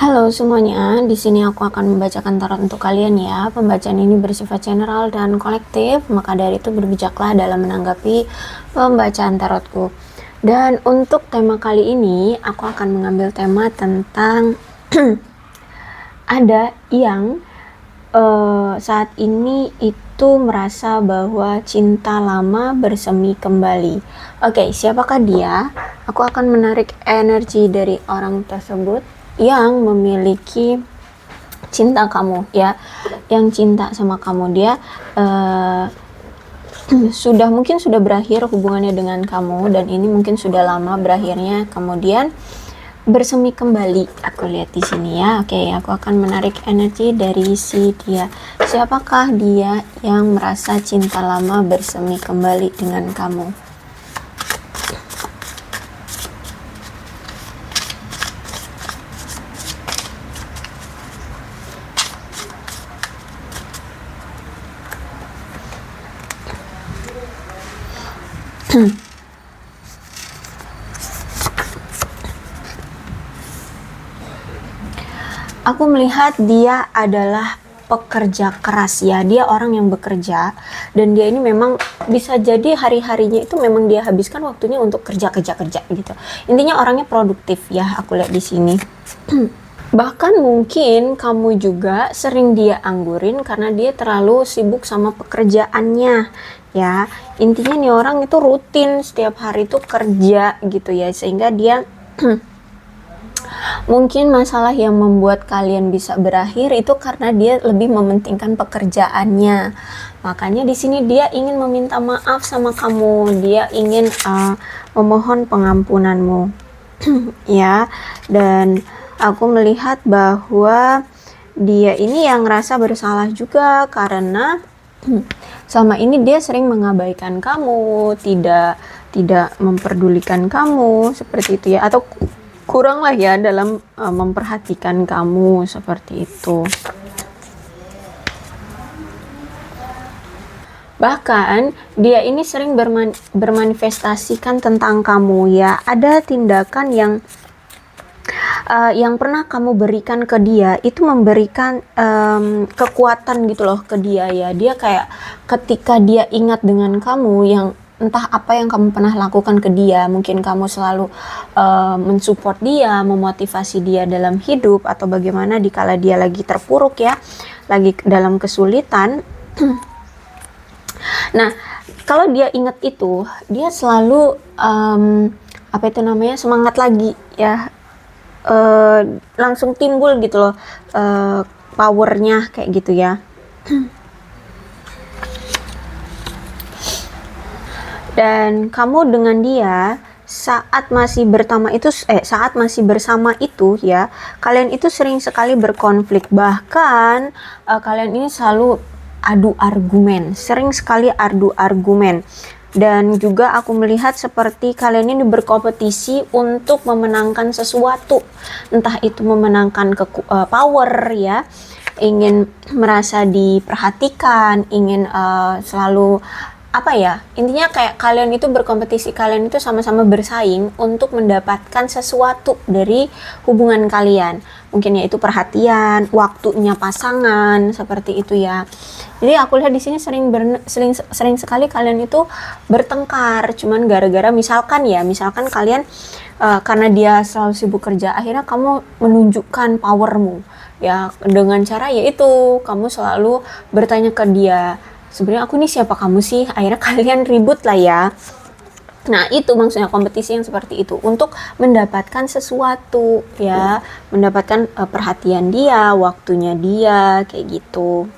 Halo semuanya, di sini aku akan membacakan tarot untuk kalian ya. Pembacaan ini bersifat general dan kolektif, maka dari itu berbijaklah dalam menanggapi pembacaan tarotku. Dan untuk tema kali ini, aku akan mengambil tema tentang ada yang saat ini itu merasa bahwa cinta lama bersemi kembali. Oke, siapakah dia? Aku akan menarik energi dari orang tersebut yang memiliki cinta kamu ya, yang cinta sama kamu. Dia mungkin sudah berakhir hubungannya dengan kamu, dan ini mungkin sudah lama berakhirnya, kemudian bersemi kembali. Aku lihat di sini ya. Oke, aku akan menarik energi dari si dia. Siapakah dia yang merasa cinta lama bersemi kembali dengan kamu? Aku melihat dia adalah pekerja keras ya. Dia orang yang bekerja, dan dia ini memang bisa jadi hari-harinya itu memang dia habiskan waktunya untuk kerja gitu. Intinya orangnya produktif ya, aku lihat di sini. Bahkan mungkin kamu juga sering dia anggurin karena dia terlalu sibuk sama pekerjaannya ya. Intinya nih orang itu rutin setiap hari itu kerja gitu ya, sehingga dia mungkin masalah yang membuat kalian bisa berakhir itu karena dia lebih mementingkan pekerjaannya. Makanya di sini dia ingin meminta maaf sama kamu, dia ingin memohon pengampunanmu. Ya, dan aku melihat bahwa dia ini yang ngerasa bersalah juga karena selama ini dia sering mengabaikan kamu, tidak memperdulikan kamu seperti itu ya, atau kurang lah ya dalam memperhatikan kamu seperti itu. Bahkan dia ini sering bermanifestasikan tentang kamu ya. Ada tindakan yang pernah kamu berikan ke dia, itu memberikan kekuatan gitu loh ke dia ya. Dia kayak ketika dia ingat dengan kamu, yang entah apa yang kamu pernah lakukan ke dia, mungkin kamu selalu mensupport dia, memotivasi dia dalam hidup, atau bagaimana dikala dia lagi terpuruk ya, lagi dalam kesulitan. Nah, kalau dia ingat itu, dia selalu semangat lagi ya, langsung timbul gitu loh powernya kayak gitu ya. Dan kamu dengan dia saat masih bersama itu ya, kalian itu sering sekali berkonflik. Bahkan kalian ini selalu sering sekali adu argumen. Dan juga aku melihat seperti kalian ini berkompetisi untuk memenangkan sesuatu, entah itu memenangkan power ya, ingin merasa diperhatikan, ingin selalu intinya kayak kalian itu berkompetisi, kalian itu sama-sama bersaing untuk mendapatkan sesuatu dari hubungan kalian. Mungkin yaitu perhatian, waktunya pasangan, seperti itu ya. Jadi aku lihat di sini sering sekali kalian itu bertengkar, cuman gara-gara misalkan kalian karena dia selalu sibuk kerja, akhirnya kamu menunjukkan powermu ya, dengan cara yaitu kamu selalu bertanya ke dia, sebenarnya aku nih siapa kamu sih? Akhirnya kalian ribut lah ya. Nah, itu maksudnya kompetisi yang seperti itu, untuk mendapatkan sesuatu ya, mendapatkan perhatian dia, waktunya dia, kayak gitu.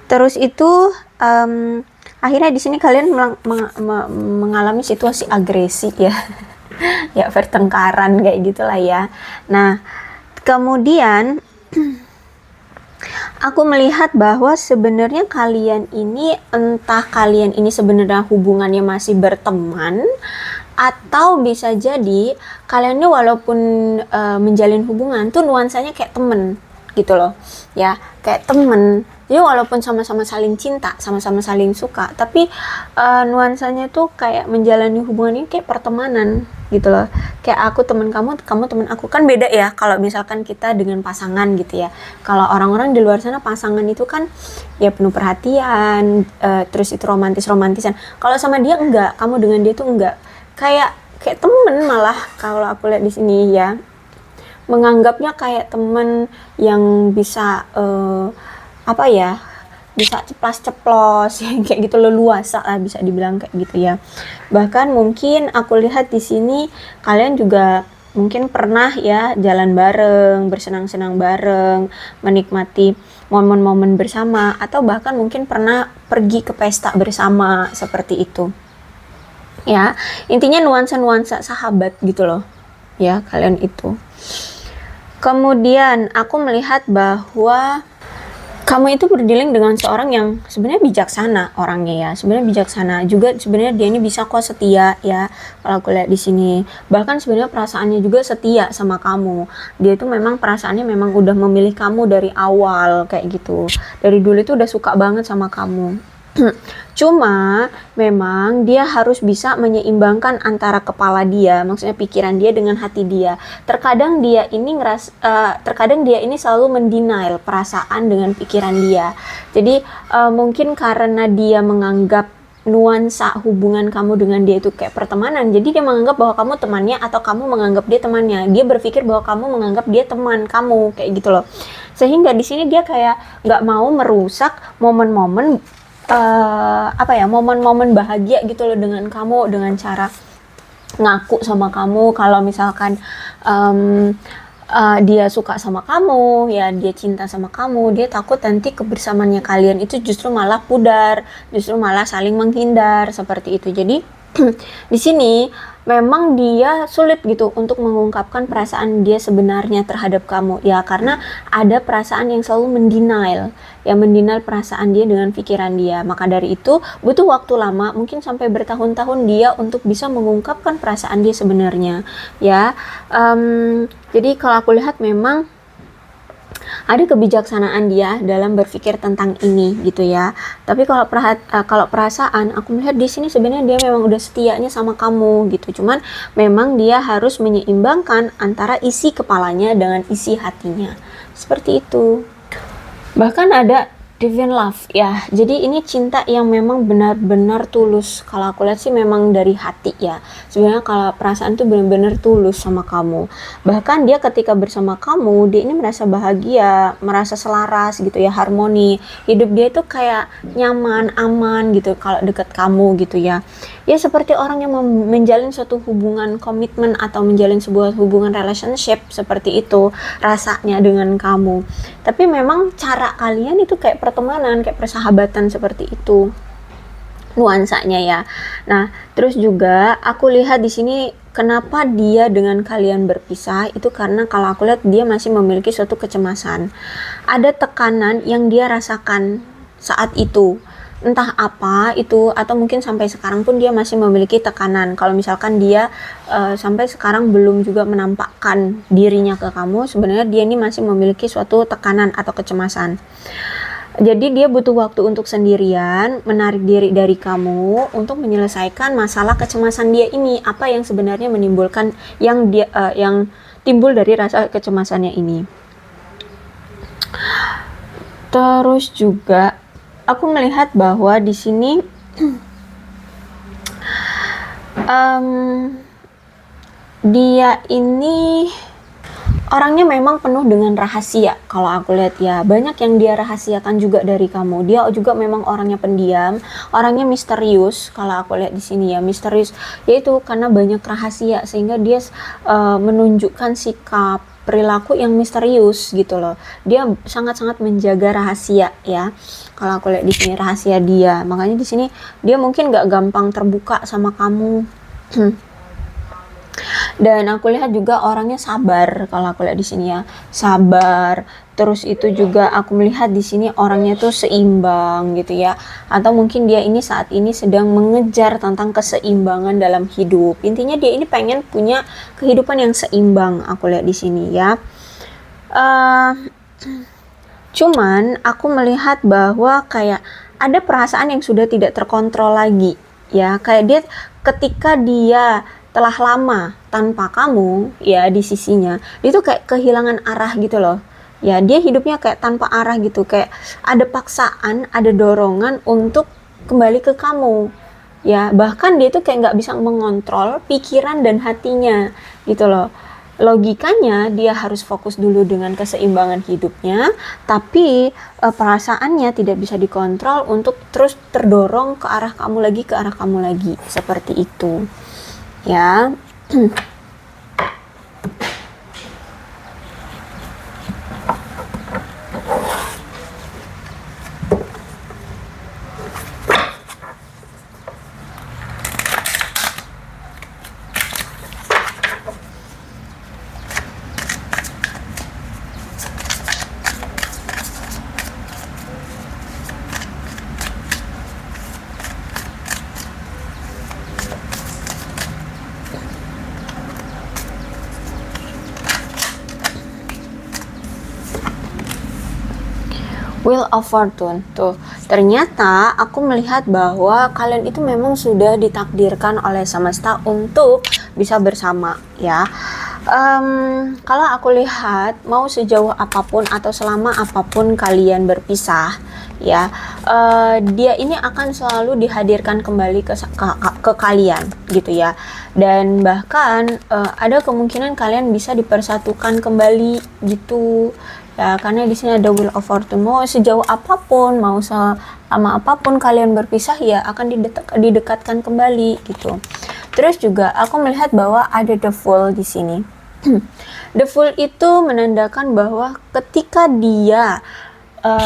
Terus itu akhirnya di sini kalian mengalami situasi agresi ya. Ya, pertengkaran kayak gitulah ya. Nah, kemudian aku melihat bahwa sebenarnya kalian ini, entah kalian ini sebenarnya hubungannya masih berteman, atau bisa jadi kalian ini walaupun menjalin hubungan tuh nuansanya kayak temen gitu loh ya, kayak temen. Jadi walaupun sama-sama saling cinta, sama-sama saling suka, tapi nuansanya tuh kayak menjalani hubungan ini kayak pertemanan gitu loh. Kayak aku teman kamu, kamu teman aku, kan beda ya kalau misalkan kita dengan pasangan gitu ya. Kalau orang-orang di luar sana pasangan itu kan ya penuh perhatian, terus itu romantisan. Kalau sama dia enggak, kamu dengan dia tuh enggak. Kayak temen malah kalau aku lihat di sini ya. Menganggapnya kayak temen yang bisa apa ya, bisa ceplas-ceplos yang kayak gitu, leluasa lah bisa dibilang kayak gitu ya. Bahkan mungkin aku lihat di sini kalian juga mungkin pernah ya jalan bareng, bersenang-senang bareng, menikmati momen-momen bersama, atau bahkan mungkin pernah pergi ke pesta bersama seperti itu. Ya, intinya nuansa-nuansa sahabat gitu loh. Ya, kalian itu. Kemudian aku melihat bahwa kamu itu berdealing dengan seorang yang sebenarnya bijaksana orangnya ya, sebenarnya bijaksana juga, sebenarnya dia ini bisa kok setia ya, kalau aku lihat di sini. Bahkan sebenarnya perasaannya juga setia sama kamu. Dia itu memang perasaannya memang udah memilih kamu dari awal kayak gitu. Dari dulu itu udah suka banget sama kamu. Cuma memang dia harus bisa menyeimbangkan antara kepala dia, maksudnya pikiran dia dengan hati dia. Terkadang dia ini selalu mendenial perasaan dengan pikiran dia. Jadi mungkin karena dia menganggap nuansa hubungan kamu dengan dia itu kayak pertemanan, jadi dia menganggap bahwa kamu temannya atau kamu menganggap dia temannya. Dia berpikir bahwa kamu menganggap dia teman kamu kayak gitu loh. Sehingga di sini dia kayak nggak mau merusak momen-momen momen-momen bahagia gitu loh dengan kamu, dengan cara ngaku sama kamu kalau misalkan dia suka sama kamu ya, dia cinta sama kamu. Dia takut nanti kebersamaannya kalian itu justru malah pudar, justru malah saling menghindar seperti itu. Jadi di sini memang dia sulit gitu untuk mengungkapkan perasaan dia sebenarnya terhadap kamu ya, karena ada perasaan yang selalu mendenial, yang mendenial perasaan dia dengan pikiran dia. Maka dari itu butuh waktu lama, mungkin sampai bertahun-tahun dia untuk bisa mengungkapkan perasaan dia sebenarnya ya. Jadi kalau aku lihat memang ada kebijaksanaan dia dalam berpikir tentang ini gitu ya. Tapi kalau perasaan, aku melihat di sini sebenarnya dia memang udah setianya sama kamu gitu. Cuman memang dia harus menyeimbangkan antara isi kepalanya dengan isi hatinya. Seperti itu. Bahkan ada divine love ya, jadi ini cinta yang memang benar-benar tulus. Kalau aku lihat sih memang dari hati ya. Sebenarnya kalau perasaan tuh benar-benar tulus sama kamu. Bahkan dia ketika bersama kamu, dia ini merasa bahagia, merasa selaras gitu ya, harmoni. Hidup dia itu kayak nyaman, aman gitu kalau dekat kamu gitu ya. Ya seperti orang yang menjalin suatu hubungan komitmen atau menjalin sebuah hubungan relationship, seperti itu rasanya dengan kamu. Tapi memang cara kalian itu kayak pertemanan, kayak persahabatan seperti itu nuansanya ya. Nah, terus juga aku lihat di sini kenapa dia dengan kalian berpisah itu karena kalau aku lihat dia masih memiliki suatu kecemasan. Ada tekanan yang dia rasakan saat itu. Entah apa itu, atau mungkin sampai sekarang pun dia masih memiliki tekanan. Kalau misalkan dia sampai sekarang belum juga menampakkan dirinya ke kamu, sebenarnya dia ini masih memiliki suatu tekanan atau kecemasan. Jadi dia butuh waktu untuk sendirian, menarik diri dari kamu untuk menyelesaikan masalah kecemasan dia ini. Apa yang sebenarnya menimbulkan yang timbul dari rasa kecemasannya ini. Terus juga aku melihat bahwa di sini dia ini orangnya memang penuh dengan rahasia. Kalau aku lihat ya, banyak yang dia rahasiakan juga dari kamu. Dia juga memang orangnya pendiam, orangnya misterius. Kalau aku lihat di sini ya, misterius. Yaitu karena banyak rahasia sehingga dia menunjukkan sikap perilaku yang misterius gitu loh. Dia sangat-sangat menjaga rahasia ya. Kalau aku lihat di sini rahasia dia. Makanya di sini dia mungkin gak gampang terbuka sama kamu. Dan aku lihat juga orangnya sabar. Kalau aku lihat di sini ya, sabar. Terus itu juga aku melihat di sini orangnya tuh seimbang gitu ya. Atau mungkin dia ini saat ini sedang mengejar tentang keseimbangan dalam hidup. Intinya dia ini pengen punya kehidupan yang seimbang. Aku lihat di sini ya. Cuman aku melihat bahwa kayak ada perasaan yang sudah tidak terkontrol lagi ya. Kayak dia ketika dia telah lama tanpa kamu ya di sisinya, dia tuh kayak kehilangan arah gitu loh. Ya, dia hidupnya kayak tanpa arah gitu, kayak ada paksaan, ada dorongan untuk kembali ke kamu. Ya, bahkan dia tuh kayak nggak bisa mengontrol pikiran dan hatinya gitu loh. Logikanya dia harus fokus dulu dengan keseimbangan hidupnya, tapi perasaannya tidak bisa dikontrol untuk terus terdorong ke arah kamu lagi, ke arah kamu lagi, seperti itu ya. Wheel of Fortune tuh, ternyata aku melihat bahwa kalian itu memang sudah ditakdirkan oleh semesta untuk bisa bersama ya. Kalau aku lihat, mau sejauh apapun atau selama apapun kalian berpisah ya, dia ini akan selalu dihadirkan kembali ke kalian gitu ya. Dan bahkan ada kemungkinan kalian bisa dipersatukan kembali gitu ya, karena di sini ada Wheel of Fortune. Mau sejauh apapun, mau selama apapun kalian berpisah ya akan didekatkan kembali gitu. Terus juga aku melihat bahwa ada The Fool di sini. The Fool itu menandakan bahwa ketika dia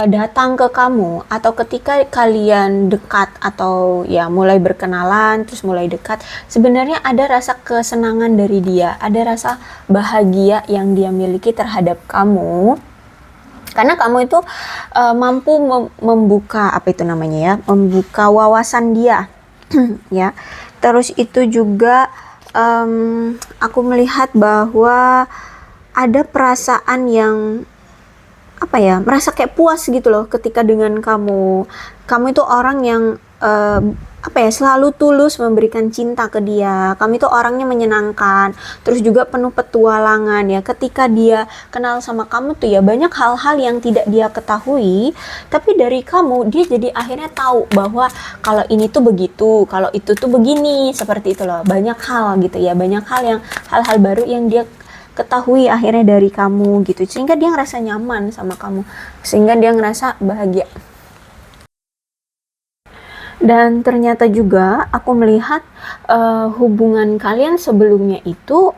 datang ke kamu, atau ketika kalian dekat atau ya mulai berkenalan terus mulai dekat, sebenarnya ada rasa kesenangan dari dia, ada rasa bahagia yang dia miliki terhadap kamu, karena kamu itu mampu membuka apa itu namanya ya, membuka wawasan dia ya. Terus itu juga aku melihat bahwa ada perasaan yang apa ya, merasa kayak puas gitu loh ketika dengan kamu itu orang yang apa ya, selalu tulus memberikan cinta ke dia. Kamu itu orangnya menyenangkan, terus juga penuh petualangan ya. Ketika dia kenal sama kamu tuh ya, banyak hal-hal yang tidak dia ketahui, tapi dari kamu dia jadi akhirnya tahu bahwa kalau ini tuh begitu, kalau itu tuh begini, seperti itu loh. Banyak hal gitu ya, banyak hal-hal baru yang dia ketahui akhirnya dari kamu gitu, sehingga dia ngerasa nyaman sama kamu, sehingga dia ngerasa bahagia. Dan ternyata juga aku melihat hubungan kalian sebelumnya itu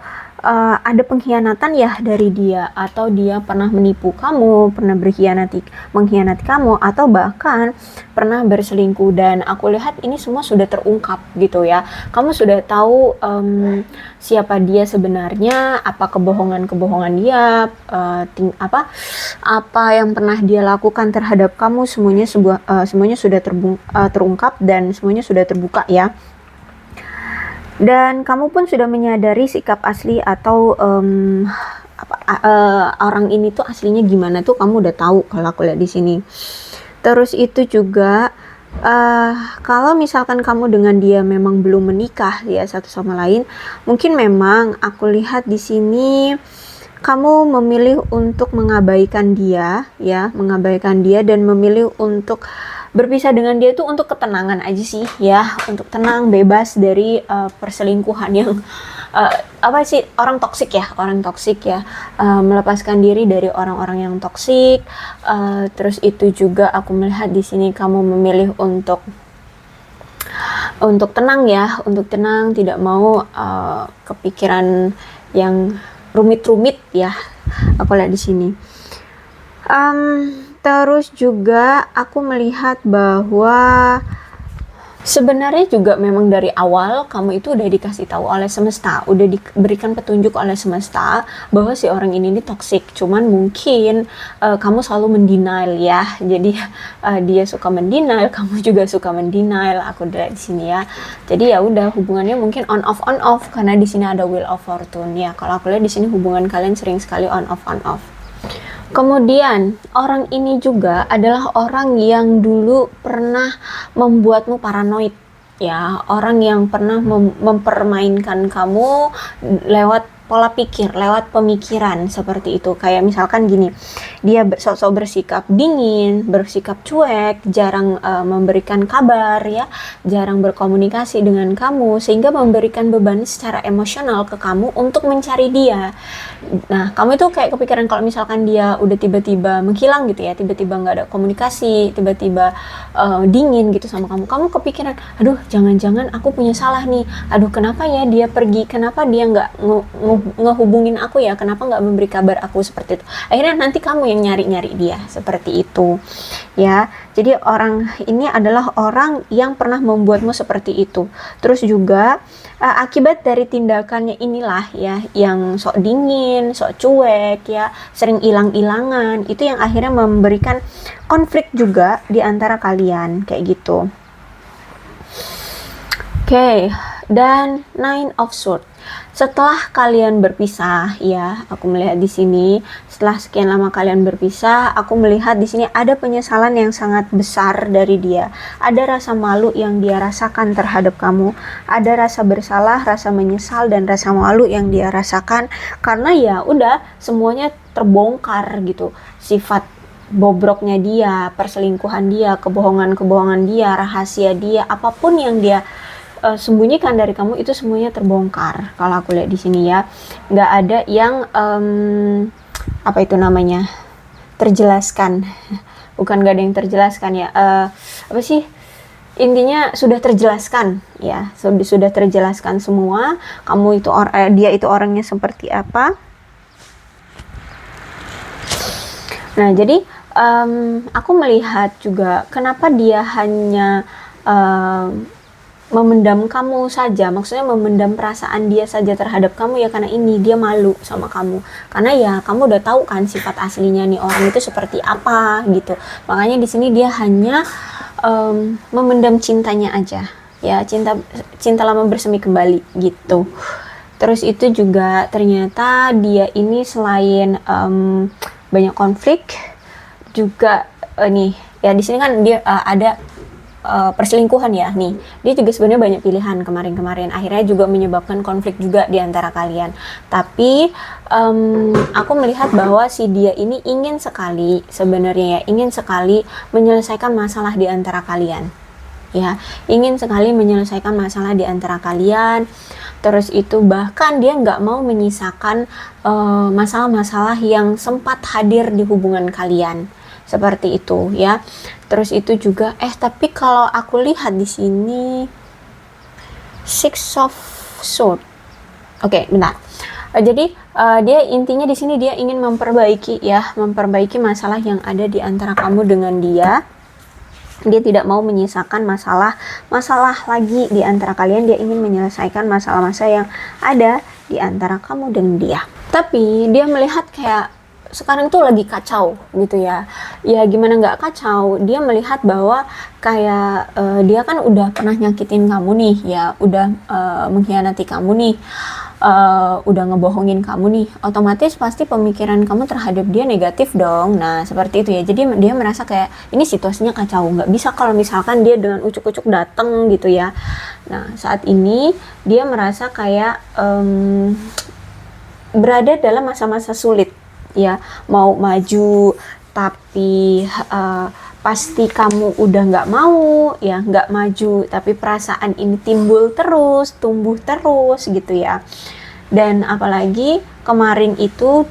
ada pengkhianatan ya dari dia, atau dia pernah menipu kamu, pernah mengkhianati kamu, atau bahkan pernah berselingkuh. Dan aku lihat ini semua sudah terungkap gitu ya. Kamu sudah tahu siapa dia sebenarnya, apa kebohongan dia, apa yang pernah dia lakukan terhadap kamu, semuanya sudah terungkap dan semuanya sudah terbuka ya. Dan kamu pun sudah menyadari sikap asli atau orang ini tuh aslinya gimana tuh kamu udah tahu kalau aku lihat di sini. Terus itu juga kalau misalkan kamu dengan dia memang belum menikah ya satu sama lain, mungkin memang aku lihat di sini kamu memilih untuk mengabaikan dia dan memilih untuk berpisah dengan dia itu untuk ketenangan aja sih ya, untuk tenang, bebas dari perselingkuhan yang orang toksik ya, melepaskan diri dari orang-orang yang toksik. Terus itu juga aku melihat di sini kamu memilih untuk tenang ya, untuk tenang, tidak mau kepikiran yang rumit-rumit ya, aku lihat di sini. Terus juga aku melihat bahwa sebenarnya juga memang dari awal kamu itu udah dikasih tahu oleh semesta, udah diberikan petunjuk oleh semesta bahwa si orang ini toksik. Cuman mungkin kamu selalu mendenial ya. Jadi dia suka mendenial, kamu juga suka mendenial. Aku udah di sini ya. Jadi ya udah, hubungannya mungkin on off karena di sini ada Wheel of Fortune ya. Kalau aku lihat di sini hubungan kalian sering sekali on off. Kemudian orang ini juga adalah orang yang dulu pernah membuatmu paranoid ya, orang yang pernah mempermainkan kamu lewat pola pikir, lewat pemikiran seperti itu. Kayak misalkan gini, dia sok-sok bersikap dingin, bersikap cuek, jarang memberikan kabar ya, jarang berkomunikasi dengan kamu, sehingga memberikan beban secara emosional ke kamu untuk mencari dia. Nah, kamu itu kayak kepikiran kalau misalkan dia udah tiba-tiba menghilang gitu ya, tiba-tiba nggak ada komunikasi, tiba-tiba dingin gitu sama kamu. Kamu kepikiran, aduh jangan-jangan aku punya salah nih, aduh kenapa ya dia pergi, kenapa dia nggak ngehubungin aku ya, kenapa nggak memberi kabar aku, seperti itu. Akhirnya nanti kamu yang nyari-nyari dia, seperti itu ya. Jadi orang ini adalah orang yang pernah membuatmu seperti itu. Terus juga akibat dari tindakannya inilah ya, yang sok dingin, sok cuek ya, sering hilang-hilangan, itu yang akhirnya memberikan konflik juga di antara kalian kayak gitu. Oke, dan Nine of Swords. Setelah kalian berpisah ya, aku melihat di sini setelah sekian lama kalian berpisah, aku melihat di sini ada penyesalan yang sangat besar dari dia. Ada rasa malu yang dia rasakan terhadap kamu, ada rasa bersalah, rasa menyesal dan rasa malu yang dia rasakan karena ya udah semuanya terbongkar gitu. Sifat bobroknya dia, perselingkuhan dia, kebohongan-kebohongan dia, rahasia dia, apapun yang dia sembunyikan dari kamu itu semuanya terbongkar. Kalau aku lihat di sini ya, nggak ada yang apa itu namanya, terjelaskan. Bukan nggak ada yang terjelaskan ya, apa sih, intinya sudah terjelaskan ya, sudah terjelaskan semua. Kamu itu dia itu orangnya seperti apa. Nah jadi aku melihat juga kenapa dia hanya memendam kamu saja, maksudnya memendam perasaan dia saja terhadap kamu ya, karena ini dia malu sama kamu, karena ya kamu udah tahu kan sifat aslinya nih orang itu seperti apa gitu. Makanya di sini dia hanya memendam cintanya aja ya, cinta lama bersemi kembali gitu. Terus itu juga ternyata dia ini selain banyak konflik juga nih ya, di sini kan dia ada perselingkuhan ya nih, dia juga sebenarnya banyak pilihan kemarin-kemarin, akhirnya juga menyebabkan konflik juga di antara kalian. Tapi aku melihat bahwa si dia ini ingin sekali sebenarnya ya, ingin sekali menyelesaikan masalah di antara kalian ya, ingin sekali menyelesaikan masalah di antara kalian. Terus itu bahkan dia nggak mau menyisakan masalah-masalah yang sempat hadir di hubungan kalian, seperti itu ya. Terus itu juga tapi kalau aku lihat di sini Six of Swords. Oke, bentar. Jadi dia intinya di sini dia ingin memperbaiki ya, memperbaiki masalah yang ada di antara kamu dengan dia. Dia tidak mau menyisakan masalah lagi di antara kalian. Dia ingin menyelesaikan masalah-masalah yang ada di antara kamu dan dia. Tapi dia melihat kayak sekarang tuh lagi kacau gitu ya. Ya gimana nggak kacau, dia melihat bahwa kayak dia kan udah pernah nyakitin kamu nih ya, udah mengkhianati kamu nih, udah ngebohongin kamu nih, otomatis pasti pemikiran kamu terhadap dia negatif dong. Nah seperti itu ya, jadi dia merasa kayak ini situasinya kacau, nggak bisa kalau misalkan dia dengan ucuk-ucuk dateng gitu ya. Nah saat ini dia merasa kayak berada dalam masa-masa sulit ya, mau maju tapi pasti kamu udah nggak mau ya, nggak maju, tapi perasaan ini timbul terus, tumbuh terus gitu ya. Dan apalagi kemarin itu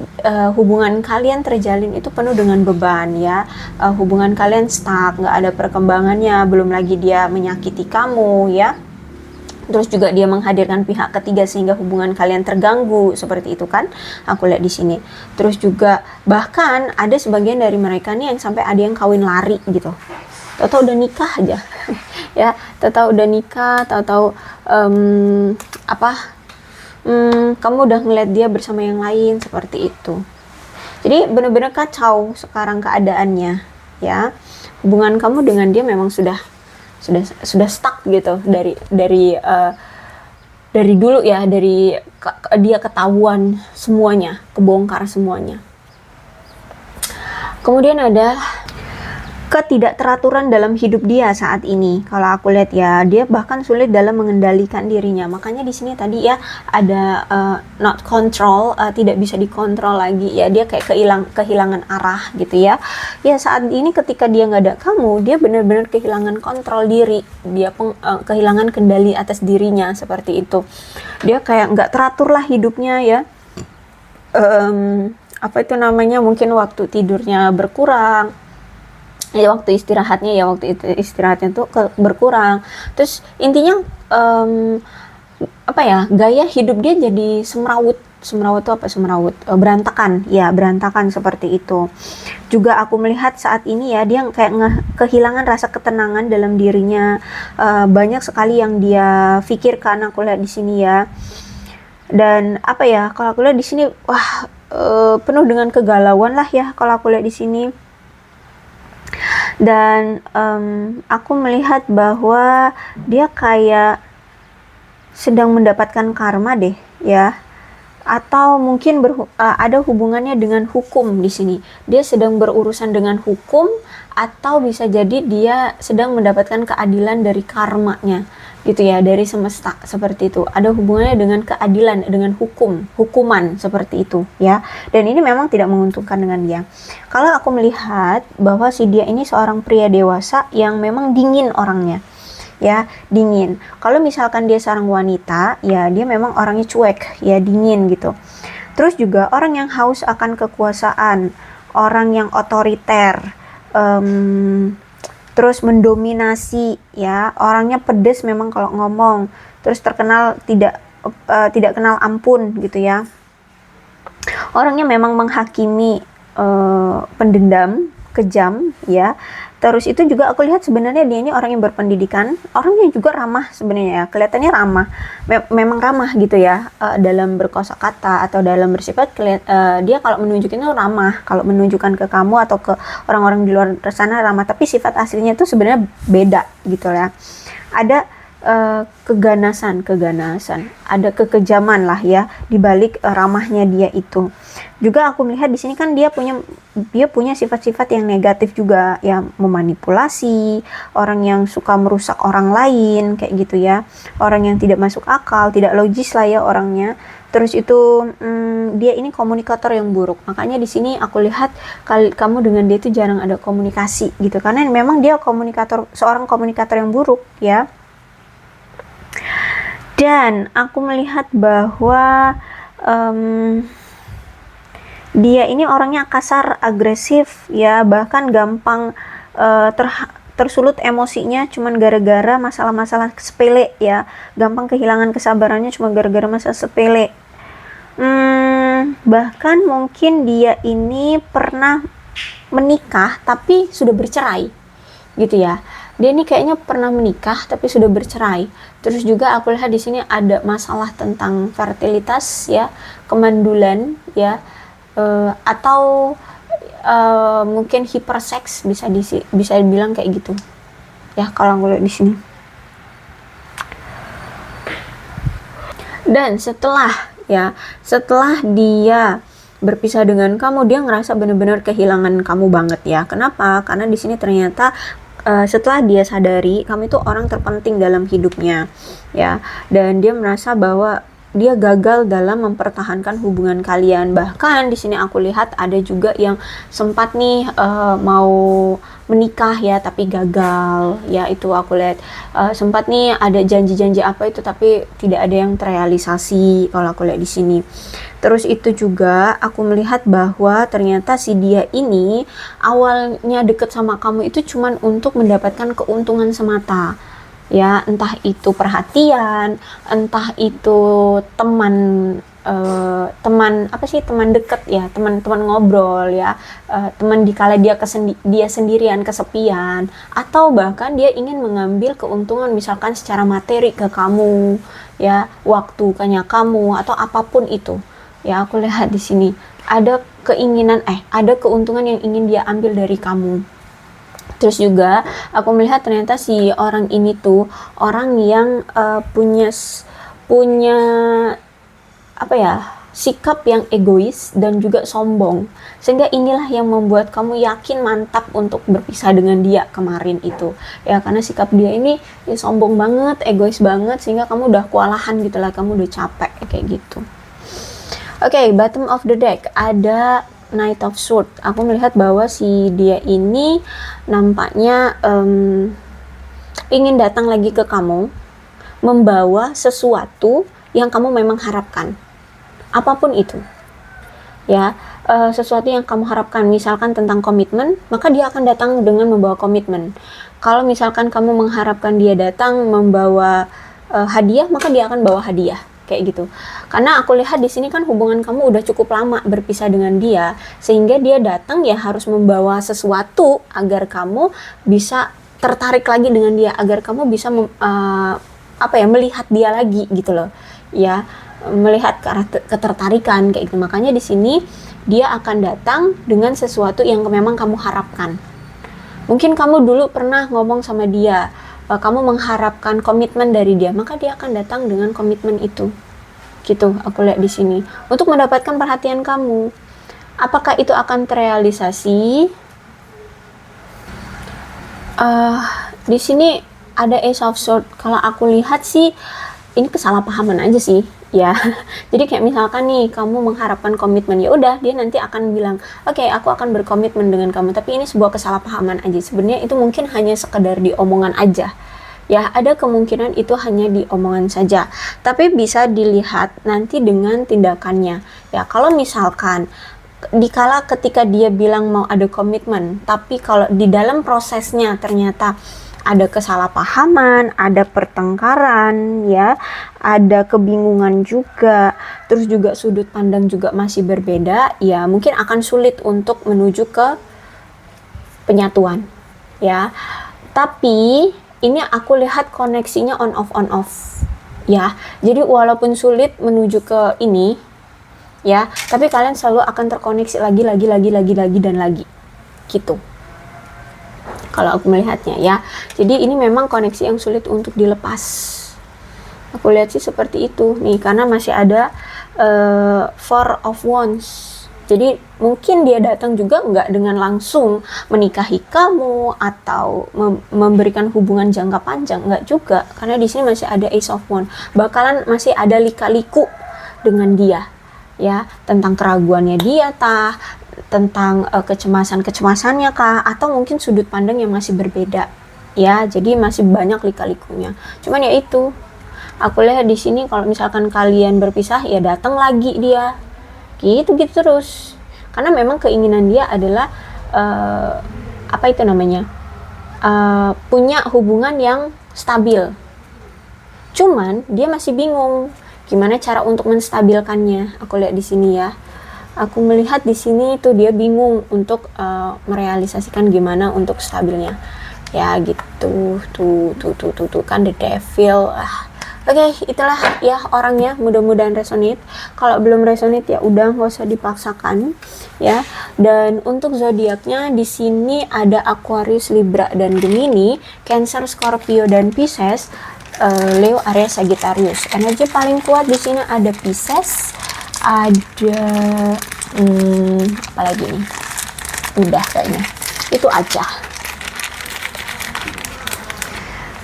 hubungan kalian terjalin itu penuh dengan beban ya, hubungan kalian stuck, nggak ada perkembangannya, belum lagi dia menyakiti kamu ya. Terus juga dia menghadirkan pihak ketiga sehingga hubungan kalian terganggu, seperti itu kan aku lihat di sini. Terus juga bahkan ada sebagian dari mereka nih yang sampai ada yang kawin lari gitu, tahu-tahu udah nikah aja ya, tahu-tahu udah nikah, tahu-tahu kamu udah ngeliat dia bersama yang lain, seperti itu. Jadi benar-benar kacau sekarang keadaannya ya. Hubungan kamu dengan dia memang sudah stuck gitu dari dulu ya, dari dia ketahuan semuanya, kebongkar semuanya. Kemudian ada ketidakteraturan dalam hidup dia saat ini. Kalau aku lihat ya, dia bahkan sulit dalam mengendalikan dirinya. Makanya di sini tadi ya ada not control, tidak bisa dikontrol lagi ya. Dia kayak kehilangan arah gitu ya. Ya saat ini ketika dia nggak ada kamu, dia benar-benar kehilangan kontrol diri. Dia kehilangan kendali atas dirinya seperti itu. Dia kayak nggak teratur lah hidupnya ya. Apa itu namanya? Mungkin waktu tidurnya berkurang. Ya waktu istirahatnya tuh berkurang. Terus intinya apa ya, gaya hidup dia jadi semrawut tuh apa, berantakan ya, berantakan seperti itu. Juga aku melihat saat ini ya, dia kayak kehilangan rasa ketenangan dalam dirinya. Banyak sekali yang dia pikirkan, aku lihat di sini ya. Dan apa ya, kalau aku lihat di sini wah, penuh dengan kegalauan lah ya kalau aku lihat di sini. Dan aku melihat bahwa dia kayak sedang mendapatkan karma deh ya, atau mungkin ada hubungannya dengan hukum di sini. Dia sedang berurusan dengan hukum, atau bisa jadi dia sedang mendapatkan keadilan dari karmanya gitu ya, dari semesta seperti itu. Ada hubungannya dengan keadilan, dengan hukuman seperti itu ya. Dan ini memang tidak menguntungkan dengan dia. Kalau aku melihat bahwa si dia ini seorang pria dewasa yang memang dingin orangnya ya, dingin. Kalau misalkan dia seorang wanita ya, dia memang orangnya cuek ya, dingin gitu. Terus juga orang yang haus akan kekuasaan, orang yang otoriter, terus mendominasi ya, orangnya pedes memang kalau ngomong, terus terkenal tidak kenal ampun gitu ya. Orangnya memang menghakimi, pendendam, kejam ya. Terus itu juga aku lihat sebenarnya dia ini orang yang berpendidikan, orangnya juga ramah sebenarnya ya, kelihatannya ramah, memang ramah gitu ya, dalam berkosakata atau dalam bersifat. Dia kalau menunjukin itu ramah, kalau menunjukkan ke kamu atau ke orang-orang di luar sana ramah, tapi sifat aslinya itu sebenarnya beda gitu ya. Ada keganasan, ada kekejaman lah ya di balik ramahnya dia itu. Juga aku melihat di sini kan dia punya sifat-sifat yang negatif juga ya, memanipulasi, orang yang suka merusak orang lain kayak gitu ya, orang yang tidak masuk akal, tidak logis lah ya orangnya. Terus itu dia ini komunikator yang buruk. Makanya di sini aku lihat kamu dengan dia itu jarang ada komunikasi gitu, karena memang dia seorang komunikator yang buruk ya. Dan aku melihat bahwa dia ini orangnya kasar, agresif ya, bahkan gampang tersulut emosinya cuman gara-gara masalah-masalah sepele ya, gampang kehilangan kesabarannya cuma gara-gara masalah sepele. Bahkan mungkin dia ini pernah menikah tapi sudah bercerai gitu ya. Dia ini kayaknya pernah menikah tapi sudah bercerai. Terus juga aku lihat di sini ada masalah tentang fertilitas ya, kemandulan ya, atau mungkin hiperseks, bisa dibilang kayak gitu ya kalau aku lihat di sini. Dan setelah dia berpisah dengan kamu, dia ngerasa benar-benar kehilangan kamu banget ya. Kenapa? Karena di sini ternyata setelah dia sadari kamu itu orang terpenting dalam hidupnya ya, dan dia merasa bahwa dia gagal dalam mempertahankan hubungan kalian. Bahkan di sini aku lihat ada juga yang sempat nih mau menikah ya tapi gagal ya, itu aku lihat sempat nih ada janji-janji apa itu tapi tidak ada yang terrealisasi kalau aku lihat di sini. Terus itu juga aku melihat bahwa ternyata si dia ini awalnya deket sama kamu itu cuman untuk mendapatkan keuntungan semata ya, entah itu perhatian, entah itu teman dekat ya, teman ngobrol ya, teman dikala dia sendirian kesepian, atau bahkan dia ingin mengambil keuntungan misalkan secara materi ke kamu ya, waktu kamu atau apapun itu ya. Aku lihat di sini ada ada keuntungan yang ingin dia ambil dari kamu. Terus juga aku melihat ternyata si orang ini tuh orang yang punya apa ya, sikap yang egois dan juga sombong, sehingga inilah yang membuat kamu yakin mantap untuk berpisah dengan dia kemarin itu ya, karena sikap dia ini ya sombong banget, egois banget, sehingga kamu udah kewalahan gitu lah, kamu udah capek kayak gitu. Oke, bottom of the deck ada Knight of Swords. Aku melihat bahwa si dia ini nampaknya ingin datang lagi ke kamu, membawa sesuatu yang kamu memang harapkan, apapun itu ya, sesuatu yang kamu harapkan, misalkan tentang komitmen, maka dia akan datang dengan membawa komitmen. Kalau misalkan kamu mengharapkan dia datang membawa hadiah, maka dia akan bawa hadiah kayak gitu. Karena aku lihat di sini kan hubungan kamu udah cukup lama berpisah dengan dia, sehingga dia datang ya harus membawa sesuatu agar kamu bisa tertarik lagi dengan dia, agar kamu bisa melihat dia lagi gitu loh ya, melihat ke arah ketertarikan kayak gitu. Makanya di sini dia akan datang dengan sesuatu yang memang kamu harapkan. Mungkin kamu dulu pernah ngomong sama dia, kamu mengharapkan komitmen dari dia, maka dia akan datang dengan komitmen itu gitu. Aku lihat di sini untuk mendapatkan perhatian kamu. Apakah itu akan terrealisasi? Di sini ada Ace of Swords. Kalau aku lihat sih ini kesalahpahaman aja sih ya. Jadi kayak misalkan nih kamu mengharapkan komitmen, ya udah dia nanti akan bilang oke, aku akan berkomitmen dengan kamu, tapi ini sebuah kesalahpahaman aja. Sebenarnya itu mungkin hanya sekedar diomongan aja ya, ada kemungkinan itu hanya diomongan saja, tapi bisa dilihat nanti dengan tindakannya ya. Kalau misalkan dikala ketika dia bilang mau ada komitmen, tapi kalau di dalam prosesnya ternyata ada kesalahpahaman, ada pertengkaran ya, ada kebingungan juga, terus juga sudut pandang juga masih berbeda ya, mungkin akan sulit untuk menuju ke penyatuan ya. Tapi ini aku lihat koneksinya on off ya, jadi walaupun sulit menuju ke ini ya, tapi kalian selalu akan terkoneksi lagi dan lagi gitu kalau aku melihatnya ya. Jadi ini memang koneksi yang sulit untuk dilepas, aku lihat sih seperti itu nih, karena masih ada Four of Wands. Jadi mungkin dia datang juga nggak dengan langsung menikahi kamu atau memberikan hubungan jangka panjang, nggak juga, karena di sini masih ada Ace of Wands, bakalan masih ada lika-liku dengan dia ya, tentang keraguannya dia tentang kecemasannya kah, atau mungkin sudut pandang yang masih berbeda ya. Jadi masih banyak lika-likunya. Cuman ya itu, aku lihat di sini kalau misalkan kalian berpisah ya datang lagi dia gitu terus, karena memang keinginan dia adalah punya hubungan yang stabil. Cuman dia masih bingung gimana cara untuk menstabilkannya. Aku lihat di sini ya, aku melihat di sini tuh dia bingung untuk merealisasikan gimana untuk stabilnya ya gitu. Tuh kan the devil. Oke, itulah ya orangnya, mudah-mudahan resonate. Kalau belum resonate ya udah nggak usah dipaksakan ya. Dan untuk zodiaknya di sini ada Aquarius, Libra dan Gemini, Cancer, Scorpio dan Pisces, Leo, Aries, Sagittarius. Energi paling kuat di sini ada Pisces, ada apa lagi nih? Udah kayaknya itu aja.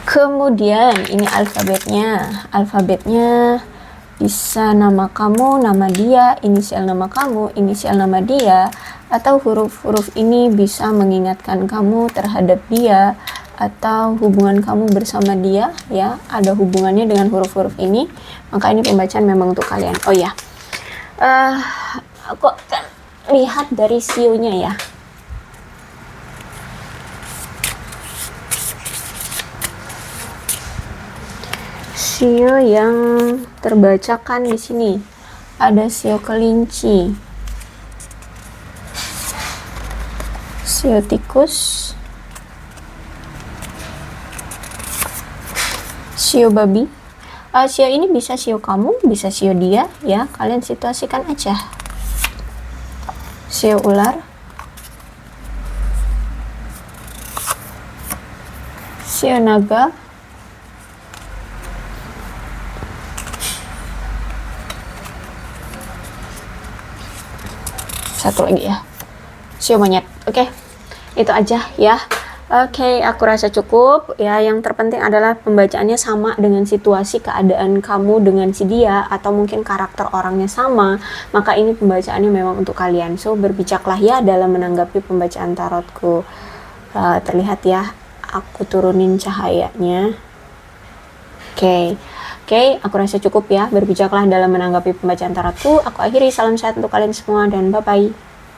Kemudian ini alfabetnya bisa nama kamu, nama dia, inisial nama kamu, inisial nama dia, atau huruf-huruf ini bisa mengingatkan kamu terhadap dia atau hubungan kamu bersama dia ya, ada hubungannya dengan huruf-huruf ini, maka ini pembacaan memang untuk kalian. Oh ya, aku akan lihat dari sionya ya. Sio yang terbacakan di sini ada sio kelinci, sio tikus, sio babi. Sio ini bisa sio kamu, bisa sio dia ya, kalian situasikan aja. Sio ular, sio naga, satu lagi ya. Sio monyet. Oke. Itu aja ya. Oke, aku rasa cukup ya. Yang terpenting adalah pembacaannya sama dengan situasi keadaan kamu dengan si dia, atau mungkin karakter orangnya sama, maka ini pembacaannya memang untuk kalian. So, berbijaklah ya dalam menanggapi pembacaan tarotku. Terlihat ya, aku turunin cahayanya. Oke, aku rasa cukup ya. Berbijaklah dalam menanggapi pembacaan tarotku. Aku akhiri, salam sehat untuk kalian semua dan bye-bye.